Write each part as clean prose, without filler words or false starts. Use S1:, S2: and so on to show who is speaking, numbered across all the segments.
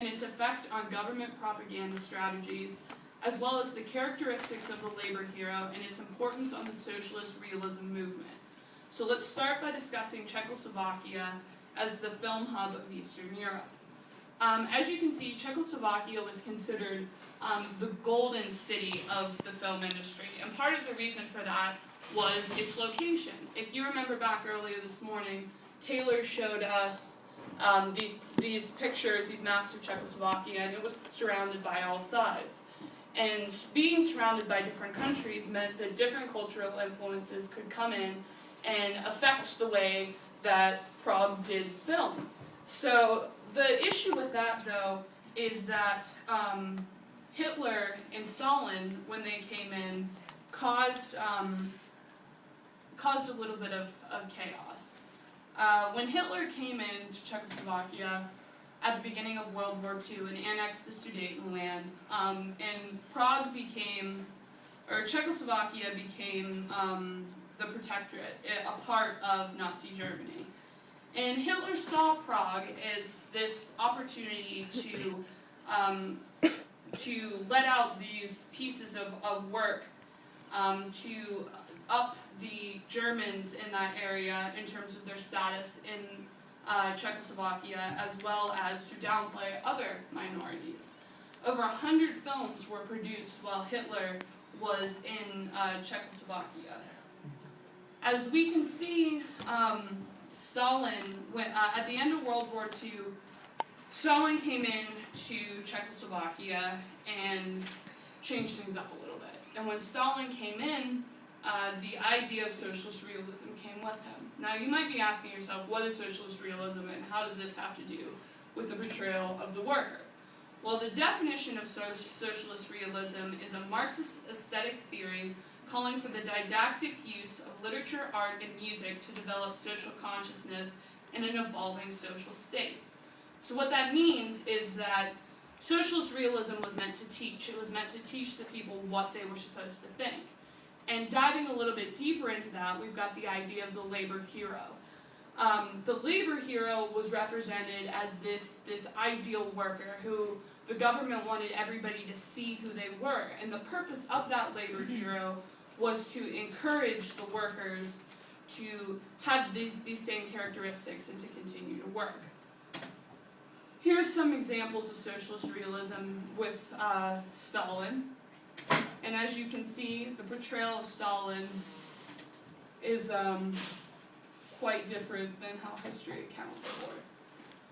S1: and its effect on government propaganda strategies, as well as the characteristics of the labor hero and its importance on the socialist realism movement. So let's start by discussing Czechoslovakia as the film hub of Eastern Europe. As you can see, Czechoslovakia was considered the golden city of the film industry, and part of the reason for that was its location. If you remember back earlier this morning, Taylor showed us these pictures, these maps of Czechoslovakia, and it was surrounded by all sides. And being surrounded by different countries meant that different cultural influences could come in and affect the way that Prague did film. So the issue with that, though, is that Hitler and Stalin, when they came in, caused a little bit of chaos. When Hitler came into Czechoslovakia at the beginning of World War II and annexed the Sudetenland, and Prague became, or Czechoslovakia became the protectorate, a part of Nazi Germany. And Hitler saw Prague as this opportunity to let out these pieces of work to up the Germans in that area in terms of their status in Czechoslovakia, as well as to downplay other minorities. Over 100 films were produced while Hitler was in Czechoslovakia. As we can see, Stalin, at the end of World War II, Stalin came in to Czechoslovakia and changed things up a little bit. And when Stalin came in, the idea of socialist realism came with him. Now you might be asking yourself, what is socialist realism and how does this have to do with the portrayal of the worker? Well, the definition of socialist realism is a Marxist aesthetic theory calling for the didactic use of literature, art, and music to develop social consciousness in an evolving social state. So what that means is that socialist realism was meant to teach. It was meant to teach the people what they were supposed to think. And diving a little bit deeper into that, we've got the idea of the labor hero. The labor hero was represented as this ideal worker who the government wanted everybody to see who they were. And the purpose of that labor hero was to encourage the workers to have these same characteristics and to continue to work. Here's some examples of socialist realism with Stalin. And as you can see, the portrayal of Stalin is quite different than how history accounts for it.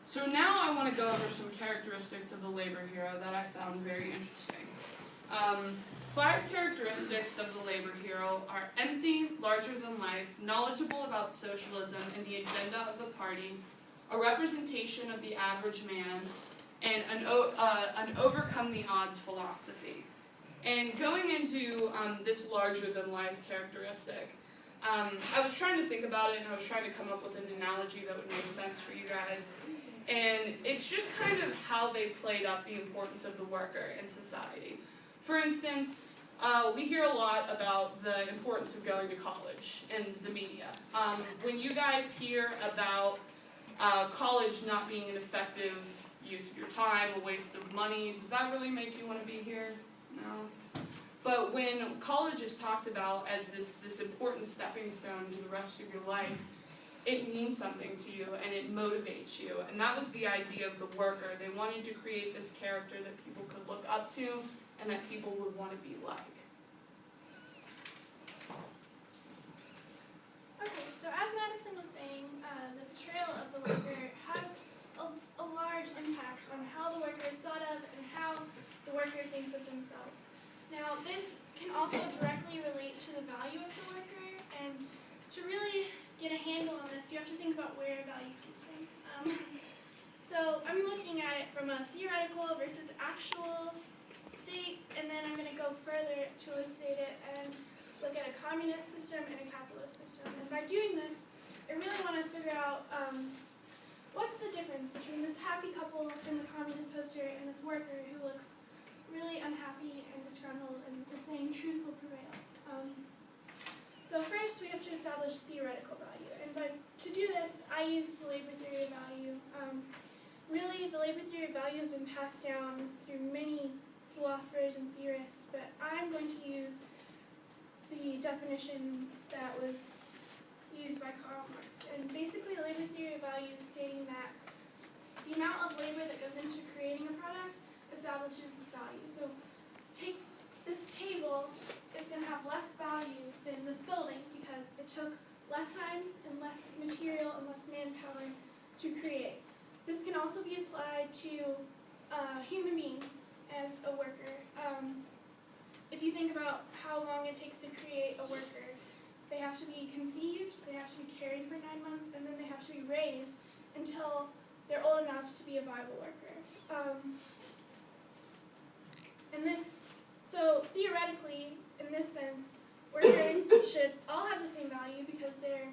S1: So now I want to go over some characteristics of the labor hero that I found very interesting. 5 characteristics of the labor hero are empty, larger than life, knowledgeable about socialism and the agenda of the party, a representation of the average man, and an overcome the odds philosophy. And going into this larger than life characteristic, I was trying to think about it and I was trying to come up with an analogy that would make sense for you guys. And it's just kind of how they played up the importance of the worker in society. For instance, we hear a lot about the importance of going to college in the media. When you guys hear about college not being an effective use of your time, a waste of money, does that really make you want to be here? No. But when college is talked about as this important stepping stone to the rest of your life, it means something to you and it motivates you. And that was the idea of the worker. They wanted to create this character that people could look up to and that people would want to be like.
S2: Okay, so as Madison was saying, the portrayal of the worker has a large impact on how the worker is thought of and how the worker thinks of themselves. Now, this can also directly relate to the value of the worker, and to really get a handle on this, you have to think about where value comes from. So I'm looking at it from a theoretical versus actual state, and then I'm going to go further to illustrate it and look at a communist system and a capitalist system. And by doing this, I really want to figure out what's the difference between this happy couple in the communist poster and this worker who looks really unhappy and disgruntled, and the saying truth will prevail. So first we have to establish theoretical value, and to do this I use the labor theory of value. really, the labor theory of value has been passed down through many philosophers and theorists, but I'm going to use the definition that was used by Karl Marx. And basically, the labor theory of value is stating that the amount of labor that goes into creating a product establishes its value. So take this table is going to have less value than this building because it took less time and less material and less manpower to create. This can also be applied to human beings as a worker. If you think about how long it takes to create a worker, they have to be conceived, they have to be carried for 9 months, and then they have to be raised until they're old enough to be a viable worker. So theoretically, in this sense, workers should all have the same value because they're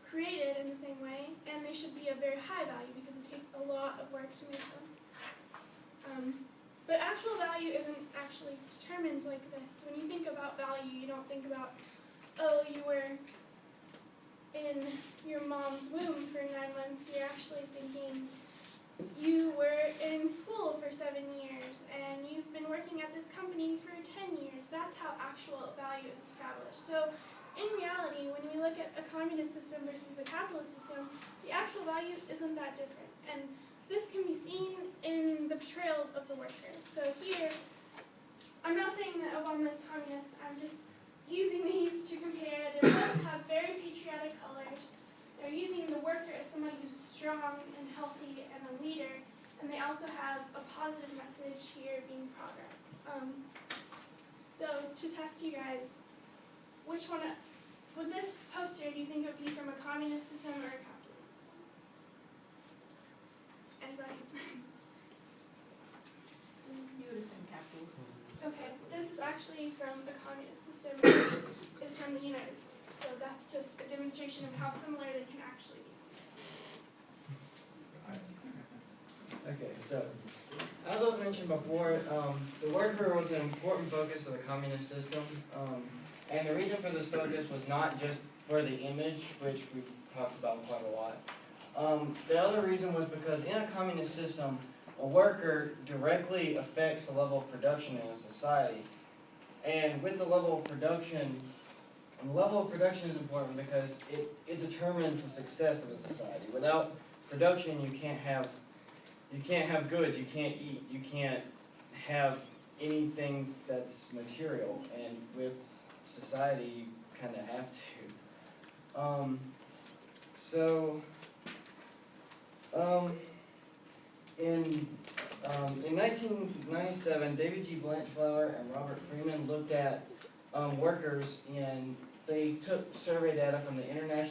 S2: created in the same way, and they should be of very high value because it takes a lot of work to make them. But actual value isn't actually determined like this. When you think about value, you don't think about, oh, you were in your mom's womb for 9 months. You're actually thinking you were in school for 7 years, and you've been working at this company for 10 years. That's how actual value is established. So in reality, when we look at a communist system versus a capitalist system, the actual value isn't that different. And this can be seen in the portrayals of the worker. So here, I'm not saying that Obama is communist, I'm just using these to compare. They both have very patriotic colors. They're using the worker as somebody who's strong and healthy and a leader, and they also have a positive message here being progress. So to test you guys, which one, would this poster, do you think it would be from a communist system or a capitalist system? Anybody?
S3: You would assume capitalist.
S2: Okay, this is actually from a communist system. It's from the United States. So that's just a demonstration of how similar they can actually be.
S4: Okay, so as was mentioned before, the worker was an important focus of the communist system, and the reason for this focus was not just for the image, which we've talked about quite a lot. The other reason was because in a communist system, a worker directly affects the level of production in a society, and with the level of production is important because it determines the success of a society. Without production, you can't have goods, you can't eat, you can't have anything that's material, and with society, you kind of have to. In 1997, David G. Blanchflower and Robert Freeman looked at workers, and they took survey data from the International